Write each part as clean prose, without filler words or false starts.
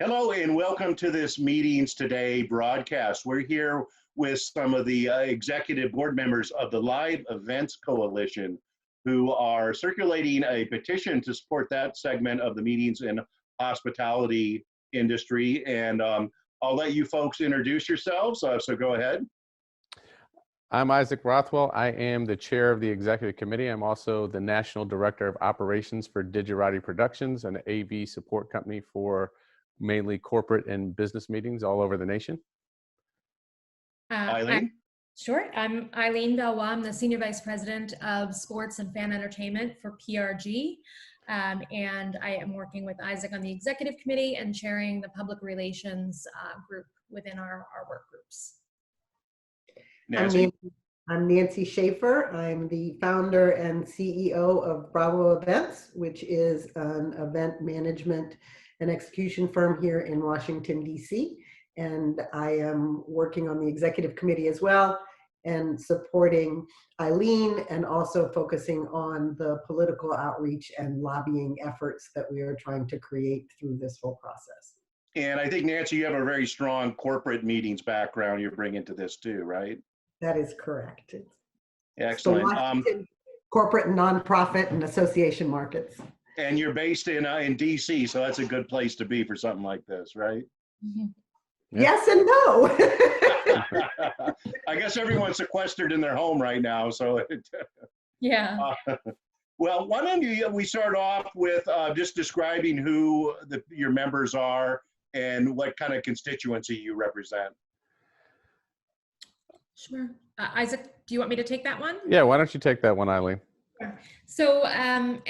Hello and welcome to this Meetings Today broadcast. We're here with some of the executive board members of the Live Events Coalition who are circulating a petition to support that segment of the meetings and hospitality industry. And I'll let you folks introduce yourselves, so go ahead. I'm Isaac Rothwell. I am the chair of the executive committee. I'm also the national director of operations for Digerati Productions, an AV support company for mainly corporate and business meetings all over the nation. Eileen? Sure. I'm Eileen Valois. I'm the Senior Vice President of Sports and Fan Entertainment for PRG. And I am working with Isaac on the executive committee and chairing the public relations group within our work groups. Nancy? I'm Nancy Schaefer. I'm the founder and CEO of Bravo Events, which is an event management and execution firm here in Washington, D.C. And I am working on the executive committee as well and supporting Eileen and also focusing on the political outreach and lobbying efforts that we are trying to create through this whole process. And I think, Nancy, you have a very strong corporate meetings background you're bringing to this too, right? That is correct. Excellent. Corporate and nonprofit and association markets. And you're based in DC, so that's a good place to be for something like this, right? Mm-hmm. Yes and no. I guess everyone's sequestered in their home right now, so. Yeah. Well, why don't we start off with just describing who your members are and what kind of constituency you represent. Sure. Isaac, do you want me to take that one? Yeah, why don't you take that one, Eileen? So, and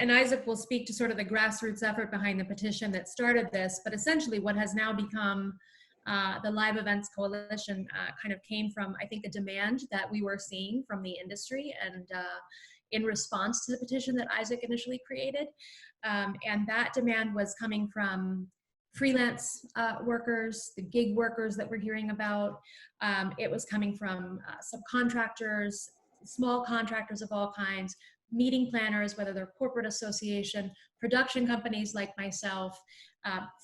Isaac will speak to sort of the grassroots effort behind the petition that started this, but essentially what has now become the Live Events Coalition kind of came from, I think, a demand that we were seeing from the industry and in response to the petition that Isaac initially created. And that demand was coming from freelance workers, the gig workers that we're hearing about. It was coming from subcontractors, small contractors of all kinds, meeting planners, whether they're corporate association, production companies like myself,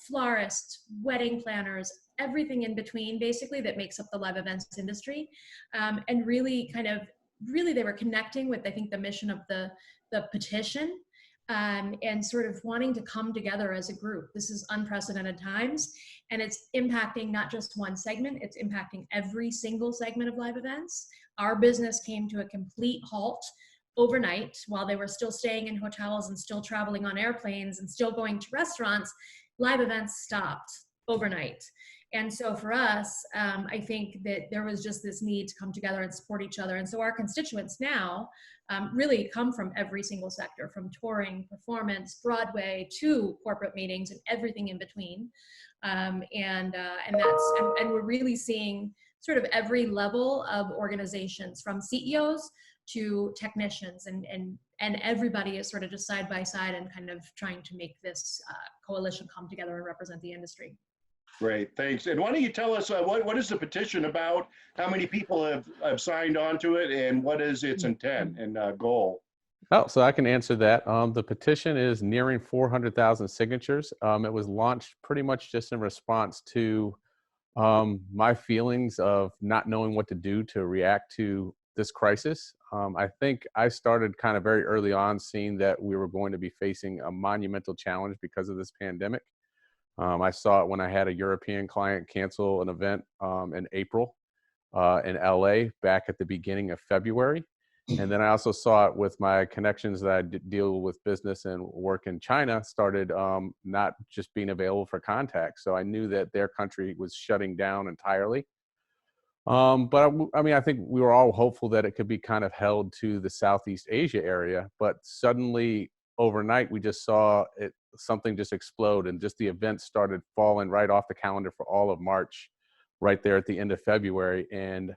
florists, wedding planners, everything in between, basically, that makes up the live events industry. And really they were connecting with, I think, the mission of the petition. And sort of wanting to come together as a group. This is unprecedented times, and it's impacting not just one segment, it's impacting every single segment of live events. Our business came to a complete halt overnight while they were still staying in hotels and still traveling on airplanes and still going to restaurants. Live events stopped overnight. And so for us, I think that there was just this need to come together and support each other. And so our constituents now really come from every single sector, from touring, performance, Broadway, to corporate meetings and everything in between. And we're really seeing sort of every level of organizations, from CEOs to technicians, and everybody is sort of just side by side and kind of trying to make this coalition come together and represent the industry. Great, thanks. And why don't you tell us what is the petition about? How many people have signed on to it, and what is its intent and goal? Oh, so I can answer that. The petition is nearing 400,000 signatures. It was launched pretty much just in response to my feelings of not knowing what to do to react to this crisis. I think I started kind of very early on seeing that we were going to be facing a monumental challenge because of this pandemic. I saw it when I had a European client cancel an event in April in LA back at the beginning of February. And then I also saw it with my connections that I deal with business and work in China started not just being available for contact. So I knew that their country was shutting down entirely. But I mean, I think we were all hopeful that it could be kind of held to the Southeast Asia area, but suddenly overnight we just saw something just explode, and just the events started falling right off the calendar for all of March, right there at the end of February. And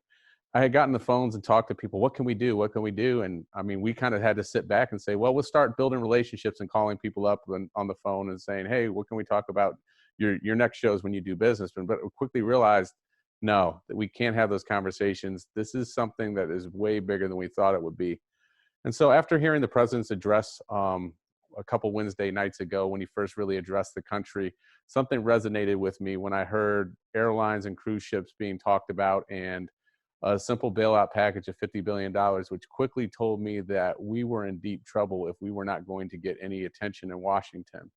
I had gotten the phones and talked to people, what can we do? What can we do? And I mean, we kind of had to sit back and say, well, we'll start building relationships and calling people up on the phone and saying, hey, what can we talk about your next shows when you do business? But we quickly realized, no, that we can't have those conversations. This is something that is way bigger than we thought it would be. And so after hearing the president's address a couple Wednesday nights ago when he first really addressed the country. Something resonated with me when I heard airlines and cruise ships being talked about and a simple bailout package of $50 billion, which quickly told me that we were in deep trouble if we were not going to get any attention in Washington.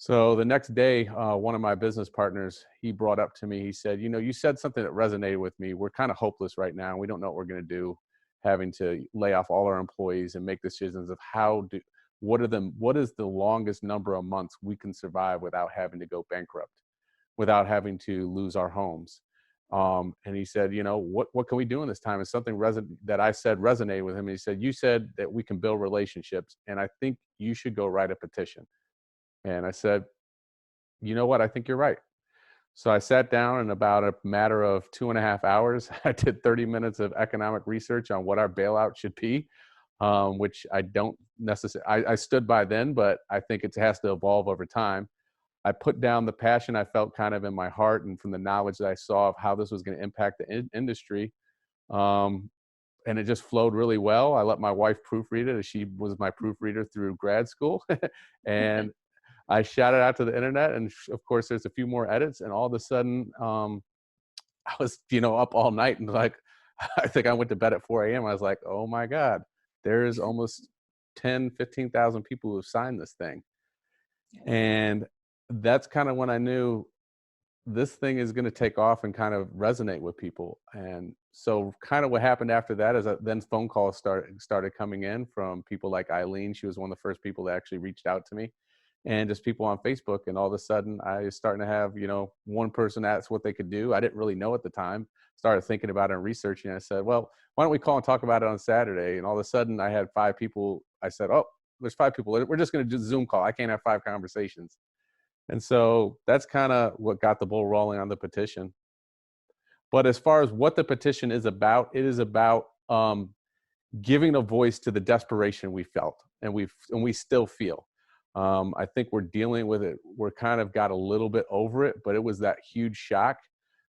So the next day, one of my business partners, he brought up to me, he said, you know, you said something that resonated with me. We're kind of hopeless right now. We don't know what we're going to do, having to lay off all our employees and make decisions of what is the longest number of months we can survive without having to go bankrupt, without having to lose our homes. And he said, you know, what can we do in this time? And something that I said resonated with him. And he said, you said that we can build relationships, and I think you should go write a petition. And I said, you know what? I think you're right. So I sat down, and about a matter of 2.5 hours, I did 30 minutes of economic research on what our bailout should be, which I don't necessarily, I stood by then, but I think it has to evolve over time. I put down the passion I felt kind of in my heart and from the knowledge that I saw of how this was going to impact the industry. And it just flowed really well. I let my wife proofread it, as she was my proofreader through grad school. And I shot it out to the internet, and of course there's a few more edits, and all of a sudden I was, you know, up all night, and like, I think I went to bed at 4 a.m. I was like, oh my God, there's almost 15,000 people who have signed this thing. And that's kind of when I knew this thing is going to take off and kind of resonate with people. And so kind of what happened after that is that then phone calls started coming in from people like Eileen. She was one of the first people that actually reached out to me, and just people on Facebook. And all of a sudden I was starting to have, you know, one person asked what they could do. I didn't really know at the time, started thinking about it and researching. I said, well, why don't we call and talk about it on Saturday? And all of a sudden I had 5 people. I said, oh, there's 5 people. We're just going to do a Zoom call. I can't have 5 conversations. And so that's kind of what got the ball rolling on the petition. But as far as what the petition is about, it is about giving a voice to the desperation we felt, and we still feel. I think we're dealing with it. We're kind of got a little bit over it, but it was that huge shock.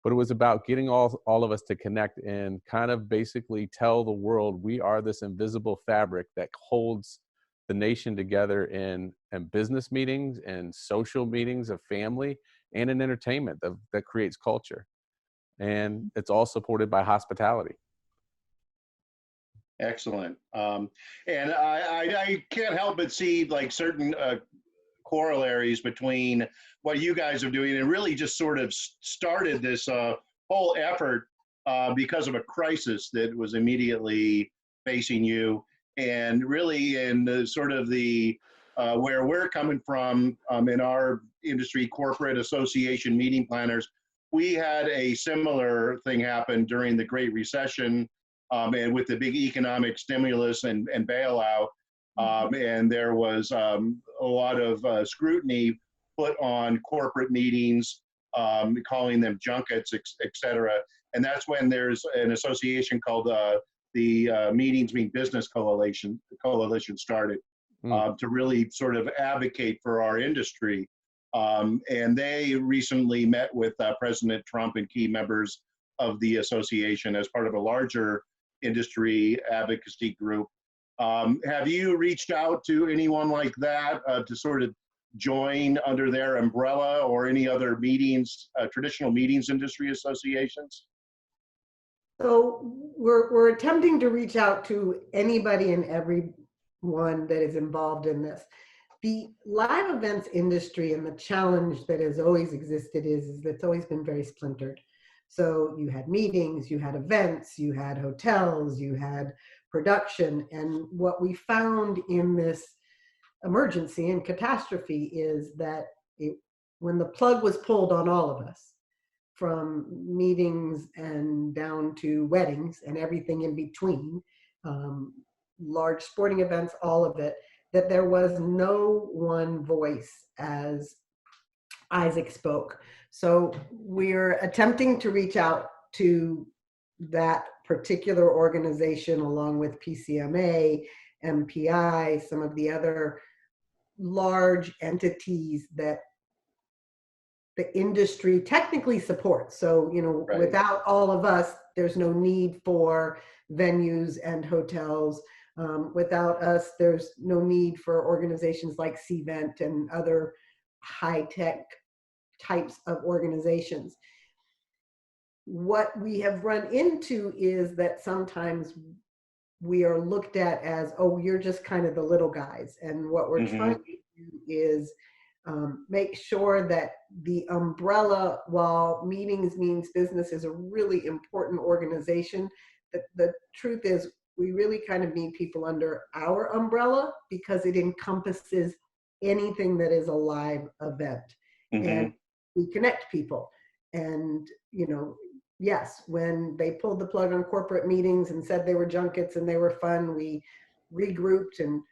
But it was about getting all of us to connect and kind of basically tell the world we are this invisible fabric that holds the nation together in business meetings and social meetings of family and in entertainment that creates culture. And it's all supported by hospitality. Excellent. And I can't help but see like certain corollaries between what you guys are doing and really just sort of started this whole effort because of a crisis that was immediately facing you. And really in the sort of the where we're coming from in our industry, corporate association meeting planners, we had a similar thing happen during the Great Recession and with the big economic stimulus and bailout. And there was a lot of scrutiny put on corporate meetings, calling them junkets, et cetera. And that's when there's an association called the Meetings Mean Business Coalition started to really sort of advocate for our industry. And they recently met with President Trump and key members of the association as part of a larger industry advocacy group. Have you reached out to anyone like that to sort of join under their umbrella, or any other meetings, traditional meetings industry associations? So we're attempting to reach out to anybody and everyone that is involved in this. The live events industry, and the challenge that has always existed is that it's always been very splintered. So you had meetings, you had events, you had hotels, you had production. And what we found in this emergency and catastrophe is that when the plug was pulled on all of us, from meetings and down to weddings and everything in between, large sporting events, all of it, that there was no one voice as Isaac spoke. So we're attempting to reach out to that particular organization along with PCMA, MPI, some of the other large entities that the industry technically supports. So, you know, Right. Without all of us, there's no need for venues and hotels. Without us, there's no need for organizations like CVent and other high-tech types of organizations. What we have run into is that sometimes we are looked at as, oh, you're just kind of the little guys. And what we're trying to do is make sure that the umbrella, while Meetings Means Business is a really important organization, the truth is we really kind of need people under our umbrella because it encompasses anything that is a live event. And we connect people. And, you know, yes, when they pulled the plug on corporate meetings and said they were junkets and they were fun, we regrouped and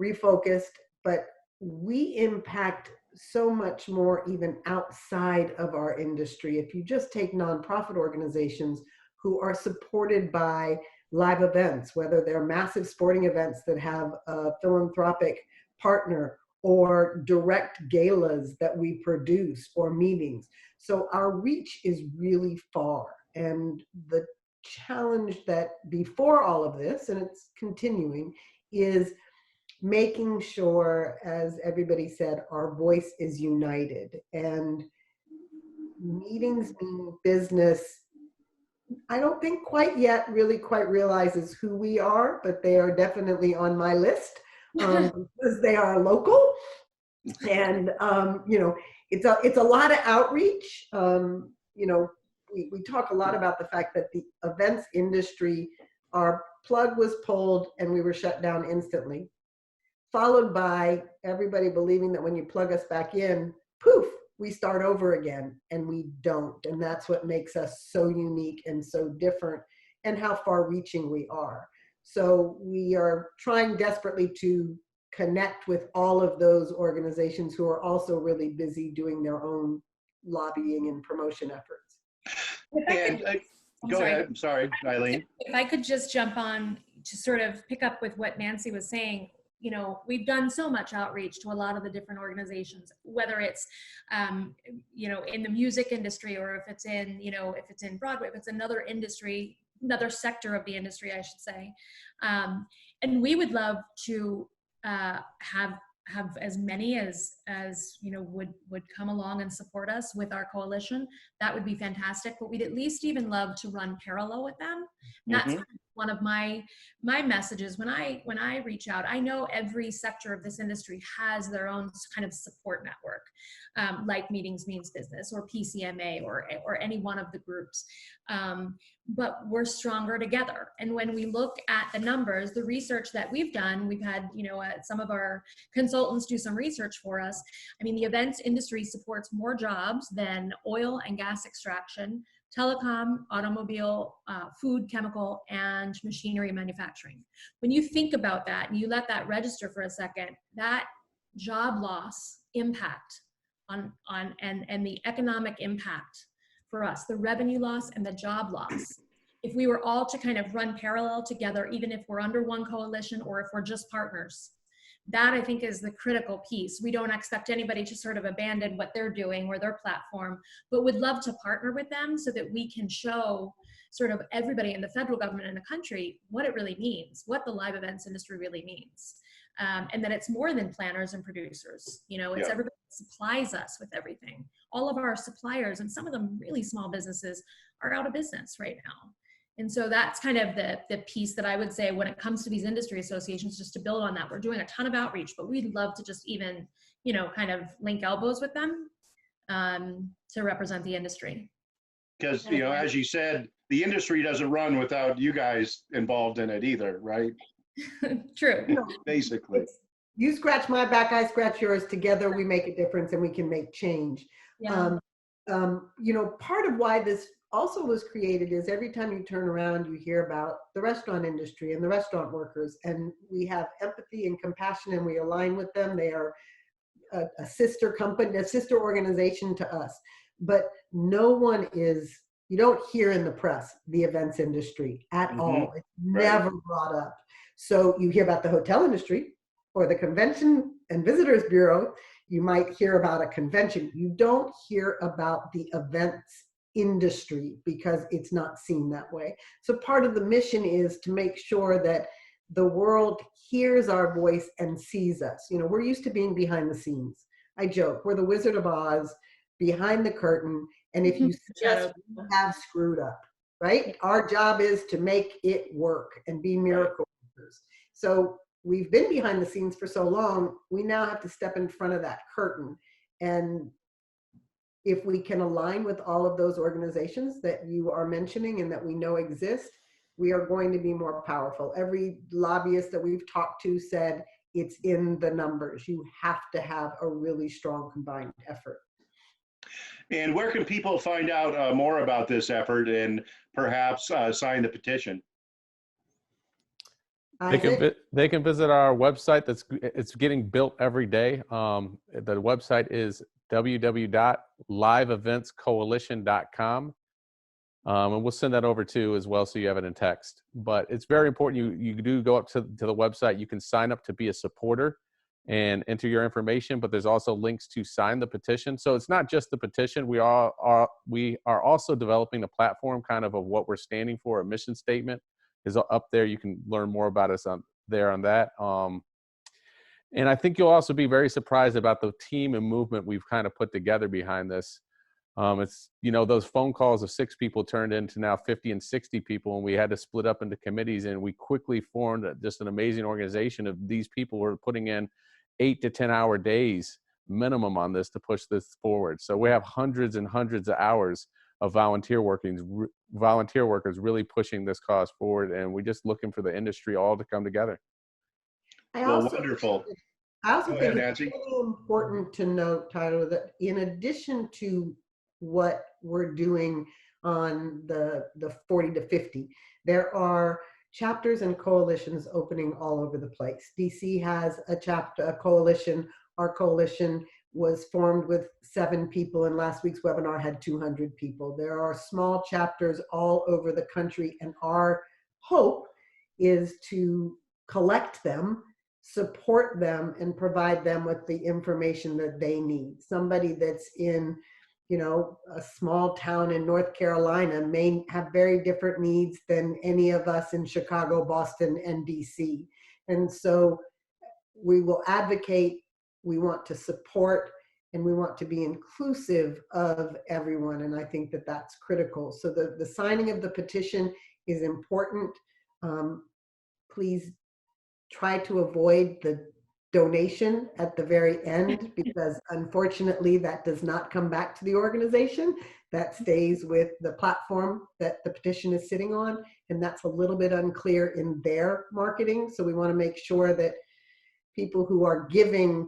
refocused, but we impact so much more even outside of our industry. If you just take nonprofit organizations who are supported by live events, whether they're massive sporting events that have a philanthropic partner or direct galas that we produce or meetings. So our reach is really far. And the challenge that before all of this, and it's continuing, is making sure, as everybody said, our voice is united. And Meetings Mean Business, I don't think quite yet really quite realizes who we are, but they are definitely on my list because they are local. And, you know, it's a lot of outreach. You know, we talk a lot about the fact that the events industry, our plug was pulled and we were shut down instantly, followed by everybody believing that when you plug us back in, poof, we start over again, and we don't. And that's what makes us so unique and so different, and how far reaching we are. So we are trying desperately to connect with all of those organizations who are also really busy doing their own lobbying and promotion efforts. And go ahead. I'm sorry, Eileen. If I could just jump on to sort of pick up with what Nancy was saying. You know, we've done so much outreach to a lot of the different organizations, whether it's, you know, in the music industry, or if it's in, you know, if it's in Broadway, if it's another industry, another sector of the industry, I should say. And we would love to have as many as you know would come along and support us with our coalition. That would be fantastic. But we'd at least even love to run parallel with them. And that's one of my messages when I reach out. I know every sector of this industry has their own kind of support network, like Meetings Means Business or PCMA or any one of the groups. But we're stronger together. And when we look at the numbers, the research that we've done, we've had, you know, some of our consultants do some research for us. I mean, the events industry supports more jobs than oil and gas extraction, telecom, automobile, food, chemical, and machinery manufacturing. When you think about that and you let that register for a second, that job loss impact and the economic impact for us, the revenue loss and the job loss, if we were all to kind of run parallel together, even if we're under one coalition or if we're just partners, that I think is the critical piece. We don't expect anybody to sort of abandon what they're doing or their platform, but would love to partner with them so that we can show sort of everybody in the federal government and the country what it really means, what the live events industry really means. And that it's more than planners and producers. You know, it's everybody that supplies us with everything. All of our suppliers, and some of them really small businesses, are out of business right now. And so that's kind of the piece that I would say when it comes to these industry associations, just to build on that. We're doing a ton of outreach, but we'd love to just even, you know, kind of link elbows with them to represent the industry. Because, you know, as you said, the industry doesn't run without you guys involved in it either, right? True. Basically. You scratch my back, I scratch yours. Together we make a difference and we can make change. Yeah. You know, part of why this also was created is every time you turn around, you hear about the restaurant industry and the restaurant workers, and we have empathy and compassion and we align with them. They are a sister company, a sister organization to us, but no one is, you don't hear in the press the events industry at all. It's never brought up. So you hear about the hotel industry or the Convention and Visitors Bureau, you might hear about a convention. You don't hear about the events industry because it's not seen that way. So part of the mission is to make sure that the world hears our voice and sees us. You know, we're used to being behind the scenes. I joke, we're the Wizard of Oz, behind the curtain, and if you see us, we have screwed up, right? Our job is to make it work and be miracle workers. So we've been behind the scenes for so long, we now have to step in front of that curtain. And if we can align with all of those organizations that you are mentioning and that we know exist, we are going to be more powerful. Every lobbyist that we've talked to said it's in the numbers. You have to have a really strong combined effort. And where can people find out more about this effort and perhaps sign the petition? They can visit our website. It's getting built every day. The website is www.liveeventscoalition.com. And we'll send that over too as well, so you have it in text. But it's very important you do go up to the website. You can sign up to be a supporter and enter your information, but there's also links to sign the petition. So it's not just the petition. We are also developing a platform kind of what we're standing for. A mission statement is up there. You can learn more about us on that. And I think you'll also be very surprised about the team and movement we've kind of put together behind this. It's, you know, those phone calls of 6 people turned into now 50 and 60 people, and we had to split up into committees, and we quickly formed just an amazing organization of these people who are putting in 8 to 10 hour days minimum on this to push this forward. So we have hundreds and hundreds of hours of volunteer workers really pushing this cause forward, and we're just looking for the industry all to come together. Wonderful. I also think it's really important to note, Tyler, that in addition to what we're doing on the 40 to 50, there are chapters and coalitions opening all over the place. DC has a coalition. Our coalition was formed with 7 people, and last week's webinar had 200 people. There are small chapters all over the country, and our hope is to collect them, support them, and provide them with the information that they need. Somebody that's in, you know, a small town in North Carolina may have very different needs than any of us in Chicago, Boston, and DC. And so we will advocate, we want to support, and we want to be inclusive of everyone. And I think that that's critical. So the signing of the petition is important. Please try to avoid the donation at the very end, because unfortunately that does not come back to the organization. That stays with the platform that the petition is sitting on, and that's a little bit unclear in their marketing. So we want to make sure that people who are giving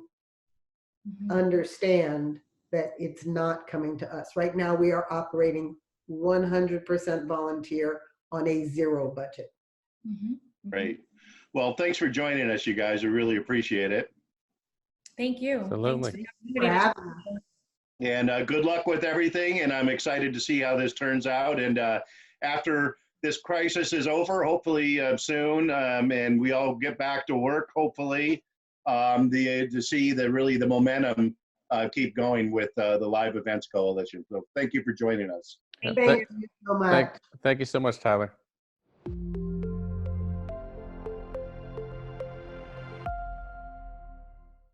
understand that it's not coming to us. Right now we are operating 100% volunteer on a 0 budget. Great. Well, thanks for joining us, you guys. I really appreciate it. Thank you. Absolutely. And good luck with everything. And I'm excited to see how this turns out. And after this crisis is over, hopefully soon, and we all get back to work, hopefully, to see the momentum keep going with the Live Events Coalition. So thank you for joining us. Thank you so much. Thank you so much, Tyler.